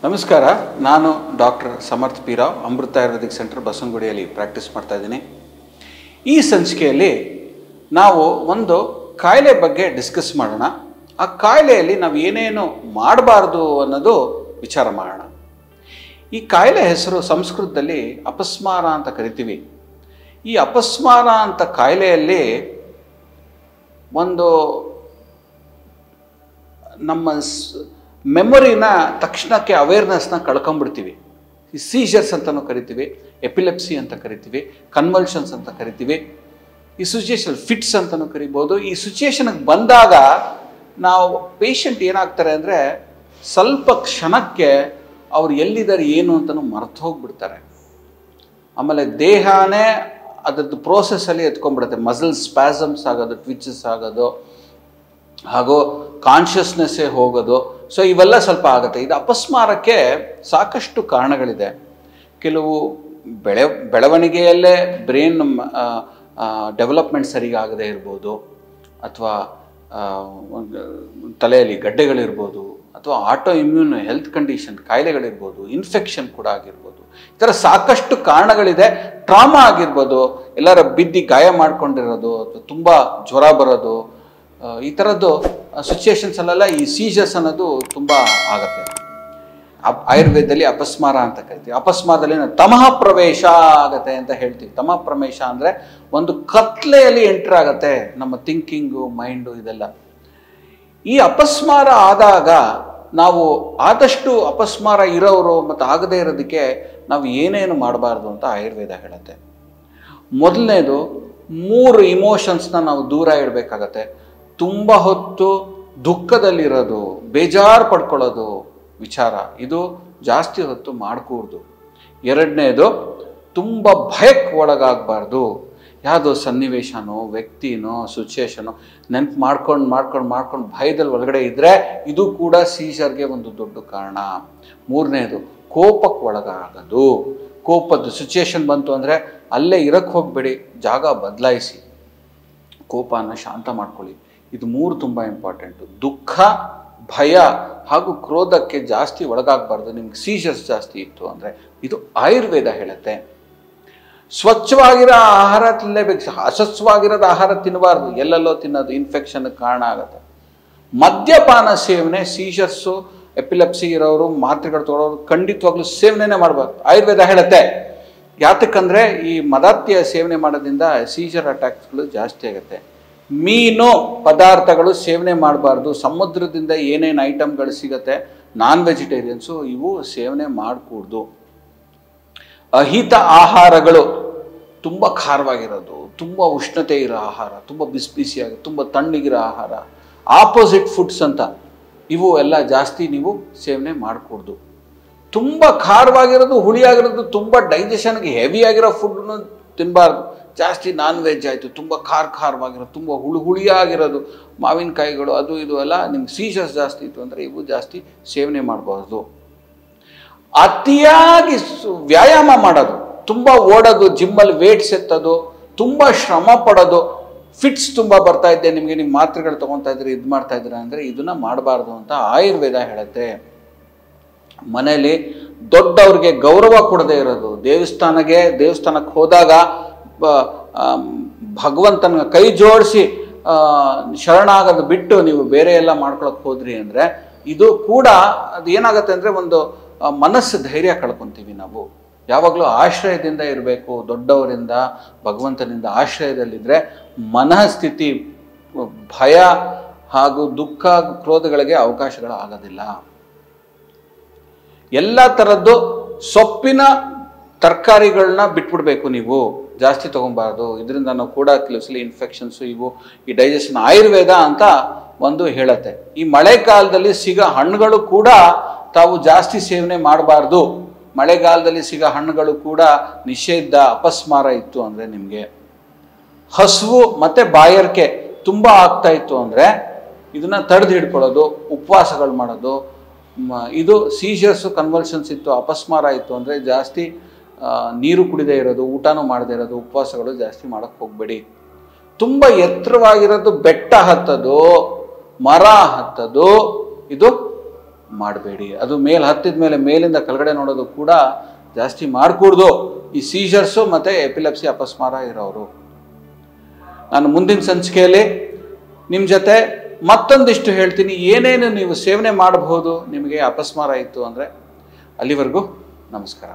ನಮಸ್ಕಾರ, ನಾನು ಡಾಕ್ಟರ್ ಸಮರ್ಥ ಪಿ ರಾವ್, ಅಮೃತ Ayurvedic centre ಬಸವನಗುಡಿಯಲ್ಲಿ practice ಮಾಡ್ತಾ ಇದ್ದೀನಿ. ಈ ಸಂಚಿಕೆಯಲ್ಲಿ ನಾವು ಒಂದು ಕಾಯಿಲೆ ಬಗ್ಗೆ ಡಿಸ್ಕಸ್ ಮಾಡೋಣ. ಆ ಕಾಯಿಲೆಯಲ್ಲಿ ನಾವು ಏನೇನು ಮಾಡಬಾರ್ದು ಅನ್ನೋದು ವಿಚಾರ ಮಾಡೋಣ. ಈ ಕಾಯಿಲೆ ಹೆಸರು ಸಂಸ್ಕೃತದಲ್ಲಿ ಅಪಸ್ಮಾರ ಅಂತ ಕರಿತೀವಿ. ಈ ಅಪಸ್ಮಾರ ಅಂತ ಕಾಯಿಲೆಯಲ್ಲಿ ಒಂದು ನಮ್ಮ ಮೆಮೊರಿನ ತಕ್ಷಣಕ್ಕೆ ಅವೇರ್ನೆಸ್ನ ಕಳ್ಕೊಂಡ್ಬಿಡ್ತೀವಿ. ಈ ಸೀಜರ್ಸ್ ಅಂತಲೂ ಕರಿತೀವಿ, ಎಪಿಲೆಪ್ಸಿ ಅಂತ ಕರಿತೀವಿ, ಕನ್ವಲ್ಷನ್ಸ್ ಅಂತ ಕರಿತೀವಿ, ಈ ಸಿಚುಯೇಷನ್ ಫಿಟ್ಸ್ ಅಂತಲೂ ಕರಿಬೋದು. ಈ ಸಿಚುಯೇಷನ್ಗೆ ಬಂದಾಗ ನಾವು ಪೇಷಂಟ್ ಏನಾಗ್ತಾರೆ ಅಂದರೆ ಸ್ವಲ್ಪ ಕ್ಷಣಕ್ಕೆ ಅವ್ರು ಎಲ್ಲಿದ್ದಾರೆ ಏನು ಅಂತಲೂ ಮರೆತು ಹೋಗ್ಬಿಡ್ತಾರೆ. ಆಮೇಲೆ ದೇಹನೇ ಅದರದ್ದು ಪ್ರೋಸೆಸ್ಸಲ್ಲಿ ಎತ್ಕೊಂಡ್ಬಿಡುತ್ತೆ. ಮಸಲ್ ಸ್ಪ್ಯಾಸಮ್ಸ್ ಆಗೋದು, ಟ್ವಿಚಸ್ ಆಗೋದು, ಹಾಗೂ ಕಾನ್ಷಿಯಸ್ನೆಸ್ಸೇ ಹೋಗೋದು. ಸೊ ಇವೆಲ್ಲ ಸ್ವಲ್ಪ ಆಗುತ್ತೆ. ಇದು ಅಪಸ್ಮಾರಕ್ಕೆ ಸಾಕಷ್ಟು ಕಾರಣಗಳಿದೆ. ಕೆಲವು ಬೆಳವಣಿಗೆಯಲ್ಲೇ ಬ್ರೈನ್ ಡೆವಲಪ್ಮೆಂಟ್ ಸರಿಗಾಗದೇ ಇರ್ಬೋದು, ಅಥವಾ ತಲೆಯಲ್ಲಿ ಗಡ್ಡೆಗಳಿರ್ಬೋದು, ಅಥವಾ ಆಟೋ ಇಮ್ಯೂನ್ ಹೆಲ್ತ್ ಕಂಡೀಷನ್ ಕಾಯಿಲೆಗಳಿರ್ಬೋದು, ಇನ್ಫೆಕ್ಷನ್ ಕೂಡ ಆಗಿರ್ಬೋದು. ಈ ಥರ ಸಾಕಷ್ಟು ಕಾರಣಗಳಿದೆ. ಟ್ರಾಮಾ ಆಗಿರ್ಬೋದು, ಎಲ್ಲರ ಬಿದ್ದು ಗಾಯ ಮಾಡ್ಕೊಂಡಿರೋದು, ಅಥವಾ ತುಂಬ ಜ್ವರ ಬರೋದು, ಈ ಥರದ್ದು ಸಿಚುಯೇಷನ್ಸಲ್ಲೆಲ್ಲ ಈ ಸೀಜರ್ಸ್ ಅನ್ನೋದು ತುಂಬ ಆಗುತ್ತೆ. ಆಯುರ್ವೇದದಲ್ಲಿ ಅಪಸ್ಮಾರ ಅಂತ ಕರಿತೀವಿ. ಅಪಸ್ಮಾರದಲ್ಲಿ ತಮಃ ಪ್ರವೇಶ ಆಗುತ್ತೆ ಅಂತ ಹೇಳ್ತೀವಿ. ತಮಃ ಪ್ರವೇಶ ಅಂದರೆ ಒಂದು ಕತ್ಲೆಯಲ್ಲಿ ಎಂಟ್ರ್ ಆಗುತ್ತೆ ನಮ್ಮ ಥಿಂಕಿಂಗು, ಮೈಂಡು, ಇದೆಲ್ಲ. ಈ ಅಪಸ್ಮಾರ ಆದಾಗ ನಾವು ಆದಷ್ಟು ಅಪಸ್ಮಾರ ಇರೋರು ಮತ್ತು ಆಗದೇ ಇರೋದಕ್ಕೆ ನಾವು ಏನೇನು ಮಾಡಬಾರ್ದು ಅಂತ ಆಯುರ್ವೇದ ಹೇಳುತ್ತೆ. ಮೊದಲನೇದು, 3 ಇಮೋಷನ್ಸ್ನ ನಾವು ದೂರ ಇಡಬೇಕಾಗತ್ತೆ. ತುಂಬ ಹೊತ್ತು ದುಃಖದಲ್ಲಿರೋದು, ಬೇಜಾರು ಪಡ್ಕೊಳ್ಳೋದು ವಿಚಾರ, ಇದು ಜಾಸ್ತಿ ಹೊತ್ತು ಮಾಡಕೂಡ್ದು. ಎರಡನೇದು, ತುಂಬ ಭಯಕ್ಕೆ ಒಳಗಾಗಬಾರ್ದು. ಯಾವುದೋ ಸನ್ನಿವೇಶನೋ, ವ್ಯಕ್ತಿನೋ, ಸಿಚುಯೇಷನೋ ನೆನಪು ಮಾಡ್ಕೊಂಡು ಭಯದಲ್ಲಿ ಒಳಗಡೆ ಇದ್ದರೆ ಇದು ಕೂಡ ಸೀಜರ್ಗೆ ಒಂದು ದೊಡ್ಡ ಕಾರಣ. ಮೂರನೇದು, ಕೋಪಕ್ಕೆ ಒಳಗಾಗೋದು. ಕೋಪದ ಸಿಚುಯೇಷನ್ ಬಂತು ಅಂದರೆ ಅಲ್ಲೇ ಇರಕ್ಕೆ ಹೋಗಬೇಡಿ, ಜಾಗ ಬದಲಾಯಿಸಿ, ಕೋಪನ ಶಾಂತ ಮಾಡ್ಕೊಳ್ಳಿ. ಇದು 3 ತುಂಬ ಇಂಪಾರ್ಟೆಂಟು. ದುಃಖ, ಭಯ ಹಾಗೂ ಕ್ರೋಧಕ್ಕೆ ಜಾಸ್ತಿ ಒಳಗಾಗಬಾರ್ದು ನಿಮ್ಗೆ ಸೀಜರ್ಸ್ ಜಾಸ್ತಿ ಇತ್ತು ಅಂದರೆ. ಇದು ಆಯುರ್ವೇದ ಹೇಳುತ್ತೆ. ಸ್ವಚ್ಛವಾಗಿರೋ ಆಹಾರ ತಿನ್ನಲೇಬೇಕು. ಅಸ್ವಚ್ಛವಾಗಿರೋದು ಆಹಾರ ತಿನ್ನಬಾರ್ದು. ಎಲ್ಲೆಲ್ಲೋ ತಿನ್ನೋದು ಇನ್ಫೆಕ್ಷನ್ಗೆ ಕಾರಣ ಆಗುತ್ತೆ. ಮದ್ಯಪಾನ ಸೇವನೆ, ಸೀಜರ್ಸು, ಎಪಿಲೆಪ್ಸಿ ಇರೋರು, ಮಾತ್ರೆಗಳು ತೊಗೊಳೋರು ಖಂಡಿತವಾಗ್ಲೂ ಸೇವನೆ ಮಾಡಬಾರ್ದು. ಆಯುರ್ವೇದ ಹೇಳುತ್ತೆ. ಯಾತಕ್ಕಂದರೆ ಈ ಮದಾತ್ಯ ಸೇವನೆ ಮಾಡೋದ್ರಿಂದ ಸೀಜರ್ ಅಟ್ಯಾಕ್ಸ್ಗಳು ಜಾಸ್ತಿ ಆಗುತ್ತೆ. ಮೀನು ಪದಾರ್ಥಗಳು ಸೇವನೆ ಮಾಡಬಾರ್ದು. ಸಮುದ್ರದಿಂದ ಏನೇನು ಐಟಮ್ಗಳು ಸಿಗುತ್ತೆ, ನಾನ್ ವೆಜಿಟೇರಿಯನ್ಸು, ಇವು ಸೇವನೆ ಮಾಡಕೂಡ್ದು. ಅಹಿತ ಆಹಾರಗಳು, ತುಂಬ ಖಾರವಾಗಿರೋದು, ತುಂಬ ಉಷ್ಣತೆ ಇರೋ ಆಹಾರ, ತುಂಬ ಬಿಸಿಯಾಗಿ, ತುಂಬ ತಣ್ಣಗಿರೋ ಆಹಾರ, ಆಪೋಸಿಟ್ ಫುಡ್ಸ್ ಅಂತ, ಇವು ಎಲ್ಲ ಜಾಸ್ತಿ ನೀವು ಸೇವನೆ ಮಾಡಕೂಡ್ದು. ತುಂಬ ಖಾರವಾಗಿರೋದು, ಹುಳಿಯಾಗಿರೋದು, ತುಂಬ ಡೈಜೆಷನ್ಗೆ ಹೆವಿಯಾಗಿರೋ ಫುಡ್ನು ತಿನ್ನಬಾರ್ದು. ಜಾಸ್ತಿ ನಾನ್ ವೆಜ್ ಆಯಿತು, ತುಂಬ ಖಾರವಾಗಿರೋದು, ತುಂಬ ಹುಳಿಯಾಗಿರೋದು, ಮಾವಿನಕಾಯಿಗಳು, ಅದು ಇದು ಎಲ್ಲ ನಿಮ್ಗೆ ಸೀಜರ್ಸ್ ಜಾಸ್ತಿ ಇತ್ತು ಅಂದರೆ ಇವು ಜಾಸ್ತಿ ಸೇವನೆ ಮಾಡಬಾರ್ದು. ಅತಿಯಾಗಿ ವ್ಯಾಯಾಮ ಮಾಡೋದು, ತುಂಬ ಓಡೋದು, ಜಿಮ್ಮಲ್ಲಿ ವೇಟ್ಸ್ ಎತ್ತೋದು, ತುಂಬ ಶ್ರಮ ಪಡೋದು, ಫಿಟ್ಸ್ ತುಂಬ ಬರ್ತಾ ಇದ್ದೆ ನಿಮಗೆ, ನಿಮ್ಮ ಮಾತ್ರೆಗಳು ತೊಗೊತಾ ಇದ್ದೀರಿ, ಇದು ಮಾಡ್ತಾ ಇದ್ದೀರಾ ಅಂದರೆ ಇದನ್ನು ಮಾಡಬಾರ್ದು ಅಂತ ಆಯುರ್ವೇದ ಹೇಳುತ್ತೆ. ಮನೆಯಲ್ಲಿ ದೊಡ್ಡವ್ರಿಗೆ ಗೌರವ ಕೊಡದೇ ಇರೋದು, ದೇವಸ್ಥಾನಕ್ಕೆ ಹೋದಾಗ ಭಗವಂತನ ಕೈ ಜೋಡಿಸಿ ಶರಣಾಗೋದು ಬಿಟ್ಟು ನೀವು ಬೇರೆ ಎಲ್ಲ ಮಾಡ್ಕೊಳಕ್ಕೆ ಹೋದ್ರಿ ಅಂದರೆ ಇದು ಕೂಡ ಅದು ಏನಾಗುತ್ತೆ ಅಂದರೆ ಒಂದು ಮನಸ್ಸು ಧೈರ್ಯ ಕಳ್ಕೊತೀವಿ. ನಾವು ಯಾವಾಗಲೂ ಆಶ್ರಯದಿಂದ ಇರಬೇಕು. ದೊಡ್ಡವರಿಂದ, ಭಗವಂತನಿಂದ ಆಶ್ರಯದಲ್ಲಿದ್ದರೆ ಮನಸ್ಥಿತಿ, ಭಯ ಹಾಗೂ ದುಃಖ, ಕ್ರೋಧಗಳಿಗೆ ಅವಕಾಶಗಳು ಆಗೋದಿಲ್ಲ. ಎಲ್ಲ ಥರದ್ದು ಸೊಪ್ಪಿನ ತರಕಾರಿಗಳನ್ನ ಬಿಟ್ಬಿಡ್ಬೇಕು. ನೀವು ಜಾಸ್ತಿ ತೊಗೊಬಾರ್ದು. ಇದರಿಂದ ನಾವು ಕೂಡ ಕೆಲಸಲ್ಲಿ ಇನ್ಫೆಕ್ಷನ್ಸು, ಇವು ಈ ಡೈಜೆಷನ್ ಆಯುರ್ವೇದ ಅಂತ ಒಂದು ಹೇಳುತ್ತೆ. ಈ ಮಳೆಗಾಲದಲ್ಲಿ ಸಿಗೋ ಹಣ್ಣುಗಳು ಕೂಡ ತಾವು ಜಾಸ್ತಿ ಸೇವನೆ ಮಾಡಬಾರ್ದು. ಮಳೆಗಾಲದಲ್ಲಿ ಸಿಗೋ ಹಣ್ಣುಗಳು ಕೂಡ ನಿಷೇಧ. ಅಪಸ್ಮಾರ ಇತ್ತು ಅಂದರೆ ನಿಮಗೆ ಹಸುವು ಮತ್ತು ಬಾಯಾರಿಕೆ ತುಂಬ ಆಗ್ತಾ ಇತ್ತು ಅಂದರೆ ಇದನ್ನು ತಡೆದು ಹಿಡ್ಕೊಳ್ಳೋದು, ಉಪವಾಸಗಳು ಮಾಡೋದು. ಇದು ಸೀಜರ್ಸು, ಕನ್ವಲ್ಷನ್ಸ್ ಇತ್ತು, ಅಪಸ್ಮಾರ ಇತ್ತು ಅಂದರೆ ಜಾಸ್ತಿ ನೀರು ಕುಡಿದೇ ಇರೋದು, ಊಟನೂ ಮಾಡದೇ ಇರೋದು, ಉಪವಾಸಗಳು ಜಾಸ್ತಿ ಮಾಡೋಕ್ಕೆ ಹೋಗಬೇಡಿ. ತುಂಬ ಎತ್ತರವಾಗಿರೋದು, ಬೆಟ್ಟ ಹತ್ತೋದು, ಮರ ಹತ್ತೋದು, ಇದು ಮಾಡಬೇಡಿ. ಅದು ಮೇಲೆ ಹತ್ತಿದ ಮೇಲೆ ಮೇಲಿಂದ ಕೆಳಗಡೆ ನೋಡೋದು ಕೂಡ ಜಾಸ್ತಿ ಮಾಡಕೂಡ್ದು ಈ ಸೀಜರ್ಸು ಮತ್ತು ಎಪಿಲೆಪ್ಸಿ ಅಪಸ್ಮಾರ ಇರೋರು. ನಾನು ಮುಂದಿನ ಸಂಚಿಕೆಯಲ್ಲಿ ನಿಮ್ಮ ಜೊತೆ ಮತ್ತೊಂದಿಷ್ಟು ಹೇಳ್ತೀನಿ, ಏನೇನು ನೀವು ಸೇವನೆ ಮಾಡಬಹುದು ನಿಮಗೆ ಅಪಸ್ಮಾರ ಇತ್ತು ಅಂದರೆ. ಅಲ್ಲಿವರೆಗೂ ನಮಸ್ಕಾರ.